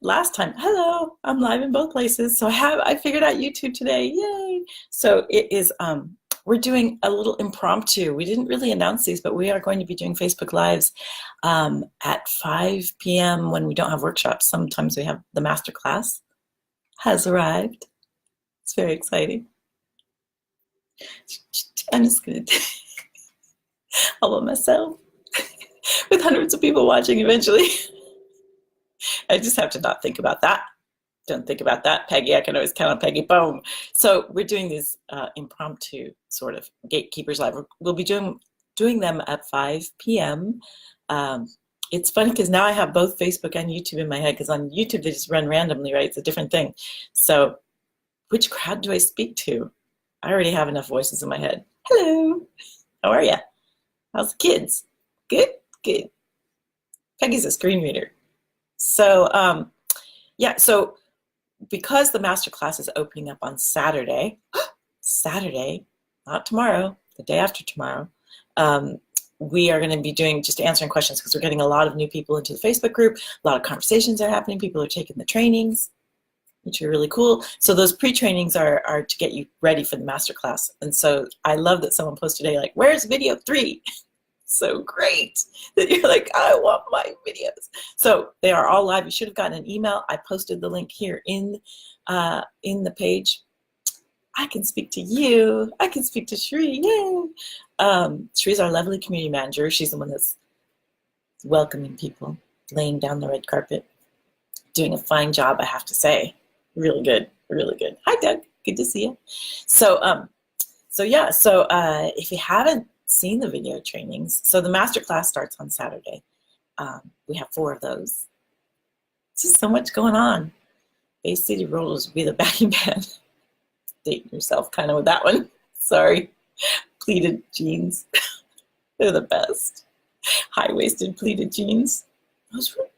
last time, hello, I'm live in both places. So I figured out YouTube today. Yay. So it is we're doing a little impromptu. We didn't really announce these, but we are going to be doing Facebook Lives at 5 p.m. when we don't have workshops. Sometimes we have the master class has arrived. It's very exciting. I'm just gonna all of myself with hundreds of people watching eventually. I just have to not think about that. Don't think about that, Peggy. I can always count on Peggy. Boom. So we're doing these impromptu sort of Gatekeepers Live. We'll be doing them at 5 p.m. It's funny because now I have both Facebook and YouTube in my head, because on YouTube they just run randomly, right? It's a different thing. So which crowd do I speak to? I already have enough voices in my head. Hello. How are you? How's the kids? Good? Good. Peggy's a screen reader. So yeah, so because the masterclass is opening up on Saturday, Saturday, not tomorrow, the day after tomorrow, we are going to be doing just answering questions, because we're getting a lot of new people into the Facebook group. A lot of conversations are happening. People are taking the trainings, which are really cool. So those pre-trainings are to get you ready for the masterclass. And so I love that someone posted today, like, where's video 3? So great that you're like, I want my videos. So they are all live. You should have gotten an email. I posted the link here in the page. I can speak to you. I can speak to Shri. Yay! Shri's our lovely community manager. She's the one that's welcoming people, laying down the red carpet, doing a fine job, I have to say. Really good, really good. Hi, Doug. Good to see you. So yeah. So if you haven't seen the video trainings, so the masterclass starts on Saturday. We have 4 of those. It's just so much going on. Bay City Rollers will be the backing band. Dating yourself kind of with that one. Sorry. Pleated jeans. They're the best. High-waisted pleated jeans. Those were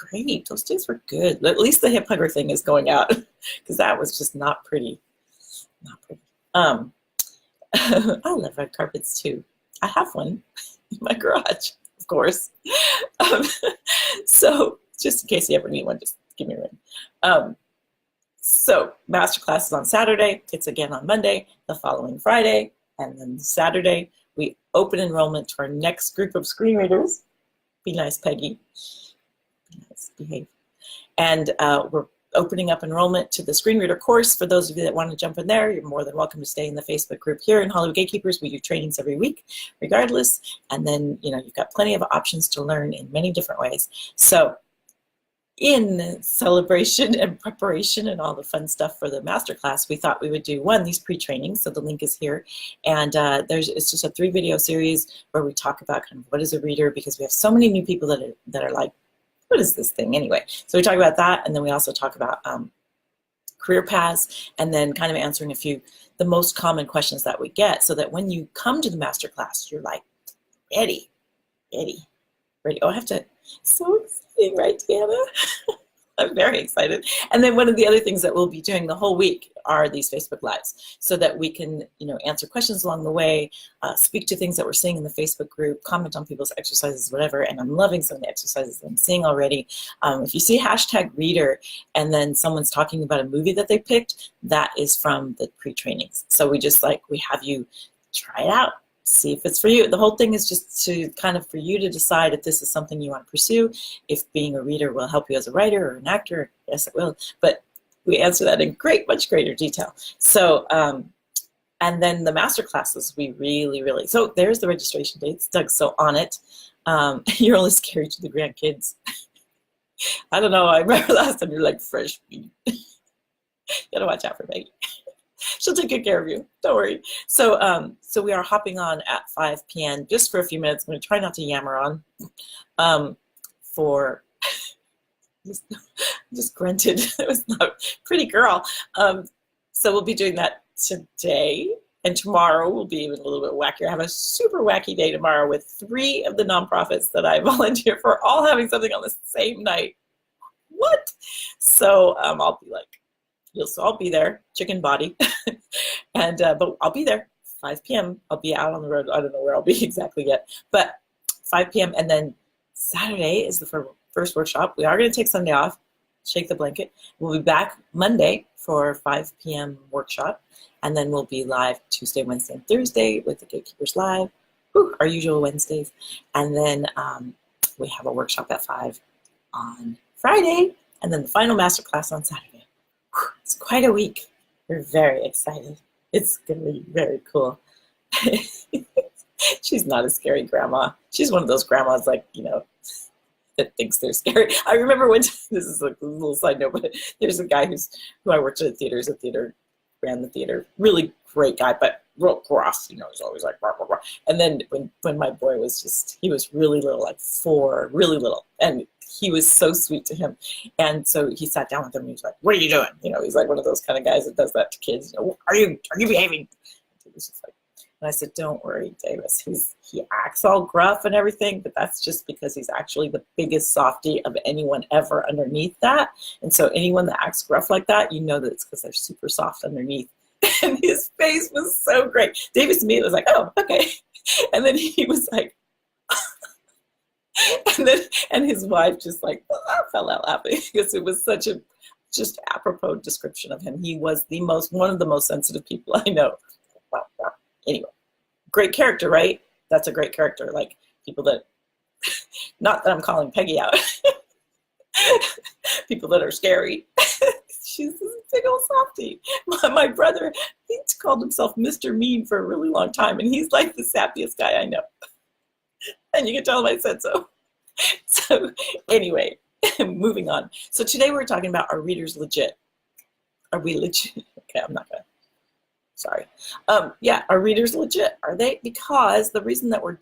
great. Those days were good. At least the hip hugger thing is going out, because that was just not pretty. Not pretty. I love red carpets too. I have one in my garage, of course. So just in case you ever need one, just give me a ring. So masterclass is on Saturday. It's again on Monday, the following Friday, and then Saturday we open enrollment to our next group of screen readers. Be nice, Peggy. Be nice, behave. And we're opening up enrollment to the screen reader course. For those of you that want to jump in there, you're more than welcome to stay in the Facebook group here in Hollywood Gatekeepers. We do trainings every week, regardless. And then, you know, you've got plenty of options to learn in many different ways. So in celebration and preparation and all the fun stuff for the masterclass, we thought we would do these pre-trainings. So the link is here. And it's just a 3-video series where we talk about kind of what is a reader, because we have so many new people that are like, what is this thing anyway? So we talk about that, and then we also talk about career paths, and then kind of answering the most common questions that we get, so that when you come to the masterclass, you're like, ready. Oh, I have to, so exciting, right, Deanna? I'm very excited. And then one of the other things that we'll be doing the whole week are these Facebook Lives, so that we can, you know, answer questions along the way, speak to things that we're seeing in the Facebook group, comment on people's exercises, whatever. And I'm loving some of the exercises that I'm seeing already. If you see #reader and then someone's talking about a movie that they picked, that is from the pre-trainings. So we have you try it out. See if it's for you. The whole thing is just to kind of for you to decide if this is something you want to pursue, if being a reader will help you as a writer or an actor. Yes, it will. But we answer that in much greater detail. So, and then the master classes, we really, so there's the registration dates. Doug's so on it. You're only scary to the grandkids. I don't know. I remember last time you're like fresh meat. You gotta watch out for Maggie. She'll take good care of you. Don't worry. So, so we are hopping on at 5 p.m. just for a few minutes. I'm going to try not to yammer on. Just grunted. It was not pretty girl. So we'll be doing that today, and tomorrow will be even a little bit wackier. I have a super wacky day tomorrow with 3 of the nonprofits that I volunteer for, all having something on the same night. What? So I'll be like, I'll be there, chicken body, and but I'll be there 5 p.m. I'll be out on the road. I don't know where I'll be exactly yet, but 5 p.m. And then Saturday is the first workshop. We are going to take Sunday off. shake the blanket. We'll be back Monday for 5 p.m. workshop, and then we'll be live Tuesday, Wednesday, and Thursday with the Gatekeepers Live, our usual Wednesdays. And then we have a workshop at 5 on Friday, and then the final masterclass on Saturday. It's quite a week. We're very excited. It's going to be very cool. She's not a scary grandma. She's one of those grandmas, like, that thinks they're scary. I remember when, this is a little side note, but there's a guy who I worked at a theater, ran the theater, really great guy, but real cross, he's always like, rah, rah, rah. And then when my boy was he was really little, like 4, really little, and he was so sweet to him. And so he sat down with him and he was like, what are you doing? He's like one of those kind of guys that does that to kids. Are you behaving? And was just like, and I said, don't worry, Davis. He acts all gruff and everything, but that's just because he's actually the biggest softie of anyone ever underneath that. And so anyone that acts gruff like that, that it's because they're super soft underneath. And his face was so great. Davis immediately was like, oh, okay. And then he was like, and his wife just like fell out laughing because it was such a just apropos description of him. He was one of the most sensitive people I know. Anyway, great character, right? That's a great character. Like people that, not that I'm calling Peggy out, people that are scary. She's this big old softie. My brother, he called himself Mr. Mean for a really long time, and he's like the sappiest guy I know. And you can tell him I said so. So anyway, moving on. So today we're talking about, are readers legit? Are we legit? Okay, I'm not gonna. Sorry. Are readers legit? Are they? Because the reason that we're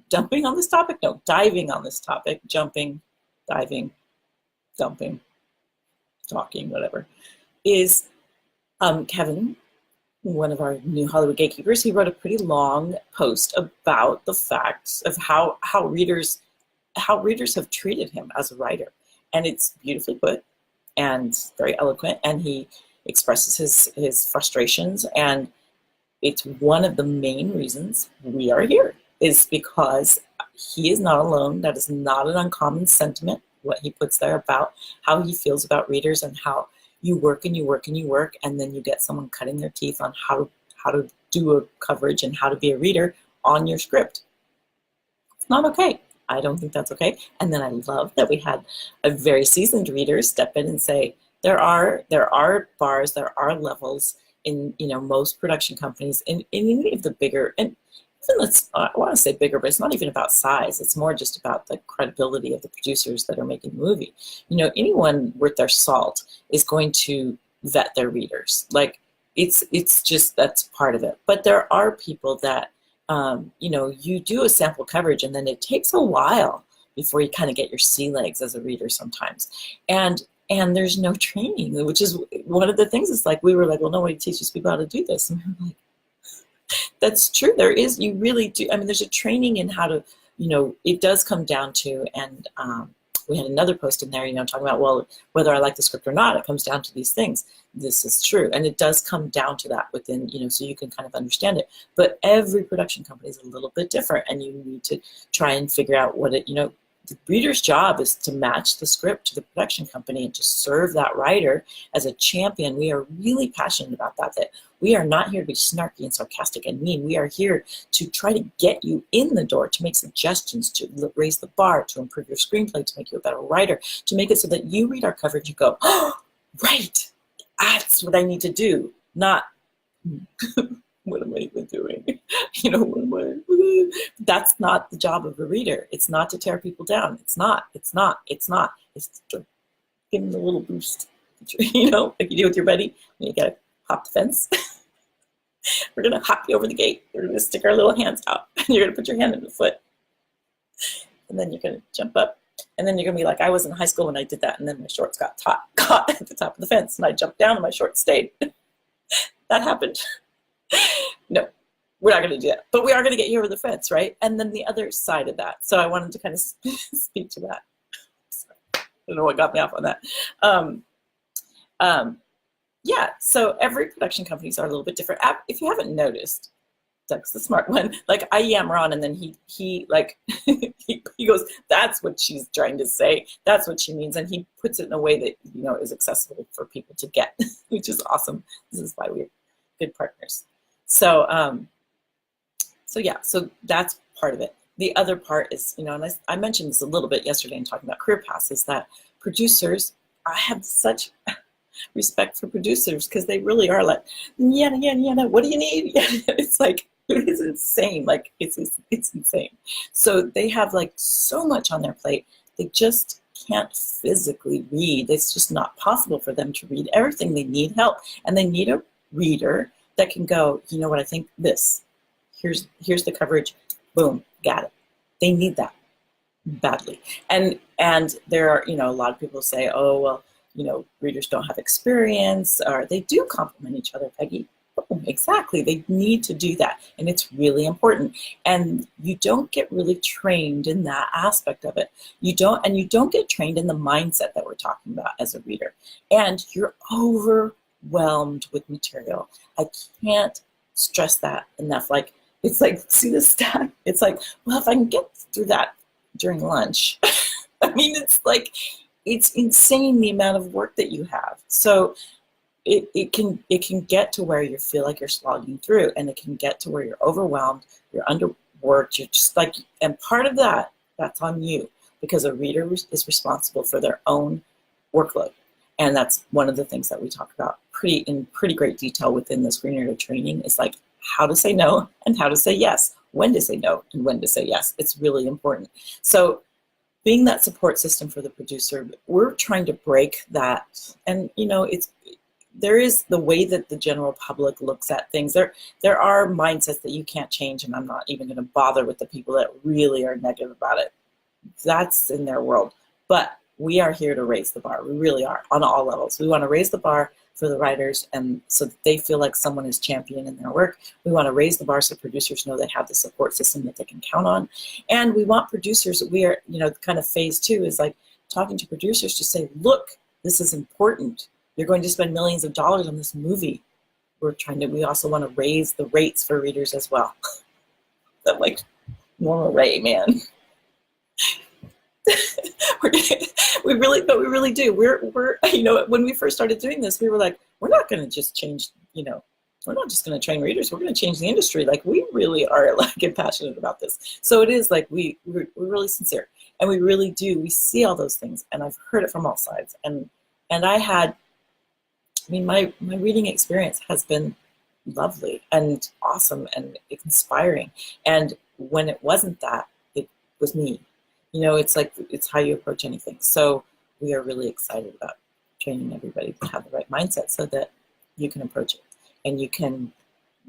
dumping on this topic, no, diving on this topic, jumping, diving, dumping, talking, whatever, is Kevin, one of our new Hollywood gatekeepers, he wrote a pretty long post about the facts of how readers have treated him as a writer. And it's beautifully put and very eloquent, and he expresses his frustrations, and it's one of the main reasons we are here, is because he is not alone. That is not an uncommon sentiment, what he puts there about how he feels about readers, and how you work and you work and you work, and then you get someone cutting their teeth on how to do a coverage and how to be a reader on your script. It's not okay. I don't think that's okay. And then I love that we had a very seasoned reader step in and say, there are bars, there are levels in most production companies, in any of the bigger, and even I want to say bigger, but it's not even about size. It's more just about the credibility of the producers that are making the movie. Anyone worth their salt is going to vet their readers. Like it's just, that's part of it. But there are people that you do a sample coverage, and then it takes a while before you kind of get your sea legs as a reader sometimes. And there's no training, which is one of the things. It's like, we were like, well, nobody teaches people how to do this. And we're like, that's true. There is, you really do. I mean, there's a training in how to, it does come down to, and we had another post in there, talking about, well, whether I like the script or not, it comes down to these things. This is true. And it does come down to that within, so you can kind of understand it. But every production company is a little bit different, and you need to try and figure out what it, the reader's job is to match the script to the production company and to serve that writer as a champion. We are really passionate about that we are not here to be snarky and sarcastic and mean. We are here to try to get you in the door, to make suggestions, to raise the bar, to improve your screenplay, to make you a better writer, to make it so that you read our coverage and go, oh, right, that's what I need to do, not what am I even doing? That's not the job of a reader. It's not to tear people down. It's not. It's to give them a little boost, like you do with your buddy when you gotta hop the fence. We're gonna hop you over the gate. We're gonna stick our little hands out, and you're gonna put your hand in the foot. And then you're gonna jump up. And then you're gonna be like, I was in high school when I did that, and then my shorts got caught at the top of the fence, and I jumped down and my shorts stayed. That happened. No, we're not going to do that. But we are going to get you over the fence, right? And then the other side of that. So I wanted to kind of speak to that. Sorry. I don't know what got me off on that. So every production companies are a little bit different. If you haven't noticed, Doug's the smart one. Like I yammer on, and then he like he goes, that's what she's trying to say. That's what she means, and he puts it in a way that is accessible for people to get, which is awesome. This is why we're good partners. So so that's part of it. The other part is, and I mentioned this a little bit yesterday in talking about career paths, is that producers, I have such respect for producers because they really are like, yeah, what do you need? It's like, it is insane. Like it's insane. So they have like so much on their plate. They just can't physically read. It's just not possible for them to read everything. They need help, and they need a reader that can go, you know what, I think this. Here's the coverage. Boom, got it. They need that badly. And there are, a lot of people say, oh, well, readers don't have experience, or they do complement each other, Peggy. Oh, exactly. They need to do that. And it's really important. And you don't get really trained in that aspect of it. You don't get trained in the mindset that we're talking about as a reader. And you're overwhelmed with material. I can't stress that enough. Like, it's like, see the stack? It's like, well, if I can get through that during lunch, I mean, it's like, it's insane the amount of work that you have. So it can get to where you feel like you're slogging through, and it can get to where you're overwhelmed, you're underworked, you're just like, and part of that's on you, because a reader is responsible for their own workload. And that's one of the things that we talk about in pretty great detail within the screenwriter training, is like how to say no and how to say yes, when to say no and when to say yes. It's really important. So being that support system for the producer, we're trying to break that. And there is the way that the general public looks at things. There are mindsets that you can't change, and I'm not even going to bother with the people that really are negative about it. That's in their world. But we are here to raise the bar. We really are, on all levels. We want to raise the bar for the writers, and so that they feel like someone is championing their work. We want to raise the bar so producers know they have the support system that they can count on. And we want producers, we are, kind of phase 2 is like talking to producers to say, look, this is important. You're going to spend millions of dollars on this movie. We also want to raise the rates for readers as well. I'm like, Norma Ray, man. we really do. We're when we first started doing this, we were like, we're not going to just change, we're not just going to train readers. We're going to change the industry. Like, we really are like passionate about this. So it is like we're really sincere, and we really do. We see all those things, and I've heard it from all sides. And my reading experience has been lovely and awesome and inspiring. And when it wasn't that, it was me. It's like, it's how you approach anything. So we are really excited about training everybody to have the right mindset so that you can approach it, and you can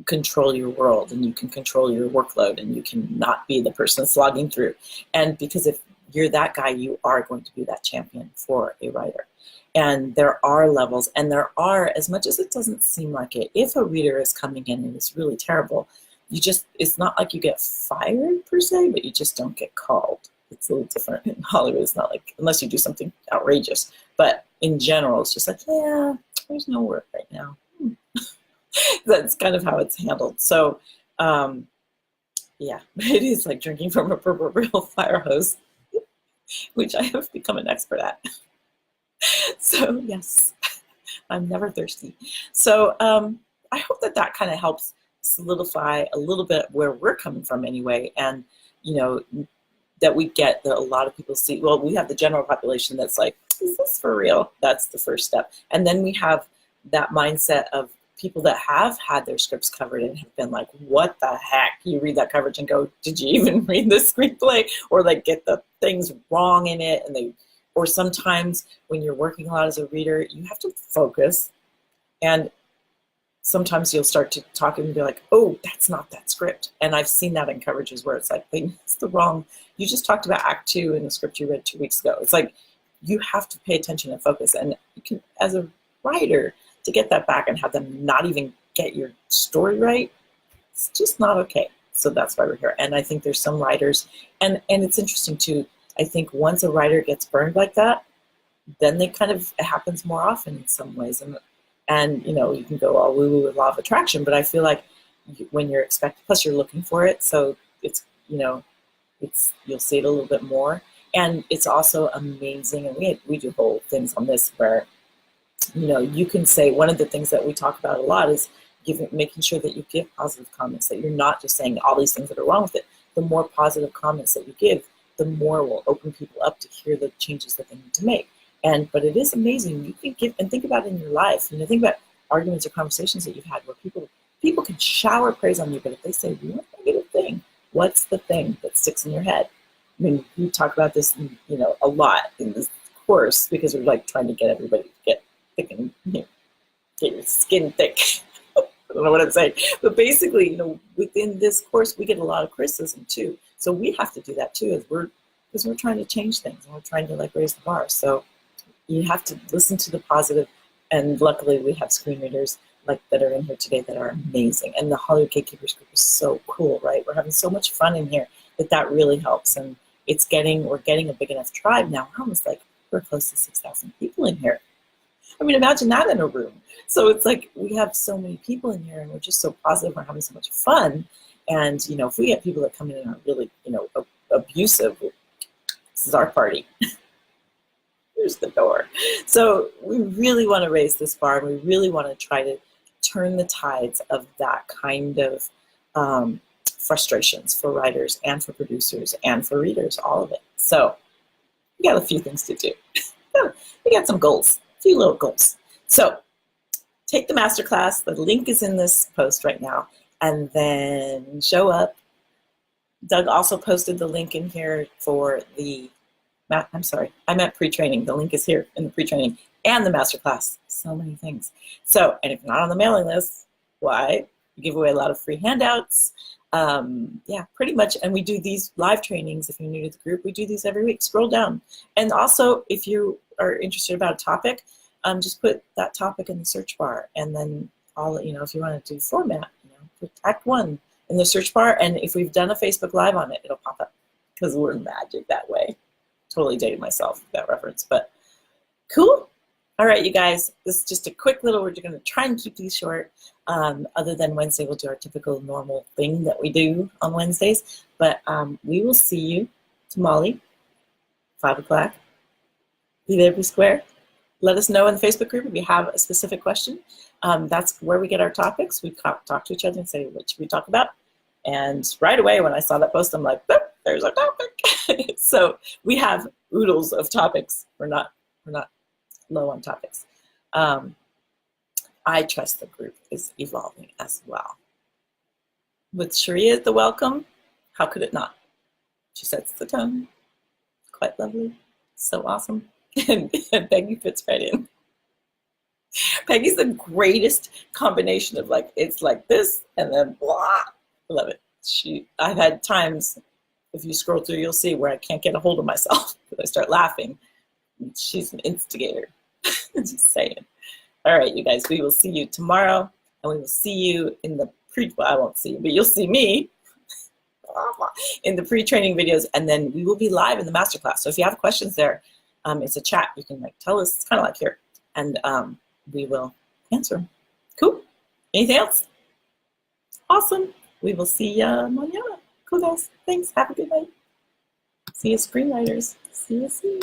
control your world, and you can control your workload, and you can not be the person slogging through. And because if you're that guy, you are going to be that champion for a writer. And there are levels, and there are, as much as it doesn't seem like it, if a reader is coming in and it's really terrible, it's not like you get fired per se, but you just don't get called. It's a little different in Hollywood. It's not like, unless you do something outrageous, but in general, it's just like, yeah, there's no work right now. That's kind of how it's handled. So, yeah, it is like drinking from a proverbial fire hose, which I have become an expert at. So, yes, I'm never thirsty. So, I hope that kind of helps solidify a little bit where we're coming from anyway. And, that we get that a lot of people see. Well, we have the general population that's like, is this for real? That's the first step. And then we have that mindset of people that have had their scripts covered and have been like, what the heck? You read that coverage and go, did you even read the screenplay? Or like get the things wrong in it. Or sometimes when you're working a lot as a reader, you have to focus. And sometimes you'll start to talk and be like, oh, that's not that script. And I've seen that in coverages where it's like, it's the wrong, you just talked about Act 2 in the script you read 2 weeks ago. It's like, you have to pay attention and focus. And you can, as a writer, to get that back and have them not even get your story right, it's just not okay. So that's why we're here. And I think there's some writers, and it's interesting too, I think once a writer gets burned like that, then it happens more often in some ways. And you can go all woo-woo with law of attraction, but I feel like, when you're expecting, plus you're looking for it, so it's, you'll see it a little bit more. And it's also amazing, and we do whole things on this where, you can say, one of the things that we talk about a lot is making sure that you give positive comments, that you're not just saying all these things that are wrong with it. The more positive comments that you give, the more will open people up to hear the changes that they need to make. But it is amazing. You can give, and think about it in your life. Think about arguments or conversations that you've had where people can shower praise on you, but if they say one negative thing, what's the thing that sticks in your head? I mean, we talk about this, a lot in this course, because we're like trying to get everybody to get thick and get your skin thick. I don't know what I'm saying, but basically, within this course, we get a lot of criticism too. So we have to do that too, because we're trying to change things and we're trying to raise the bar. So you have to listen to the positive, and luckily we have screen readers that are in here today that are amazing. And the Hollywood Gatekeepers group is so cool, right? We're having so much fun in here that really helps. And we're getting a big enough tribe now. We're close to 6,000 people in here. I mean, imagine that in a room. So it's we have so many people in here, and we're just so positive. We're having so much fun. And, if we get people that come in and are really, abusive, this is our party. Here's the door. So we really want to raise this bar, and we really want to try to turn the tides of that kind of frustrations for writers and for producers and for readers, all of it. So we got a few things to do. We got some goals, a few little goals. So take the masterclass. The link is in this post right now, and then show up. Doug also posted the link in here for I'm sorry, I meant pre-training. The link is here in the pre-training and the masterclass. So many things. So, and if you're not on the mailing list, why? We give away a lot of free handouts. Yeah, pretty much. And we do these live trainings. If you're new to the group, we do these every week. Scroll down. And also, if you are interested about a topic, just put that topic in the search bar. And then if you want to do format, put Act 1 in the search bar. And if we've done a Facebook Live on it, it'll pop up, because we're magic that way. Totally dated myself with that reference, but cool. All right, you guys, this is just a quick little, we're going to try and keep these short. Other than Wednesday, we'll do our typical normal thing that we do on Wednesdays. But we will see you tomorrow, 5 o'clock. Be there, be square. Let us know in the Facebook group if you have a specific question. That's where we get our topics. We talk to each other and say, what should we talk about? And right away, when I saw that post, I'm like, oh, there's our topic. So we have oodles of topics. We're not low on topics. I trust the group is evolving as well. With Sharia at the welcome, how could it not? She sets the tone. Quite lovely. So awesome. And Peggy fits right in. Peggy's the greatest combination of it's like this and then blah. I love it. I've had times, if you scroll through, you'll see where I can't get a hold of myself because I start laughing. She's an instigator. Just saying. All right, you guys, we will see you tomorrow, and we will see you in the well, I won't see you, but you'll see me in the pre-training videos, and then we will be live in the masterclass. So if you have questions there, it's a chat. You can tell us. It's kind of like here, and we will answer them. Cool. Anything else? Awesome. We will see you mañana. Cool, guys. Thanks. Have a good night. See you, screenwriters. See you soon.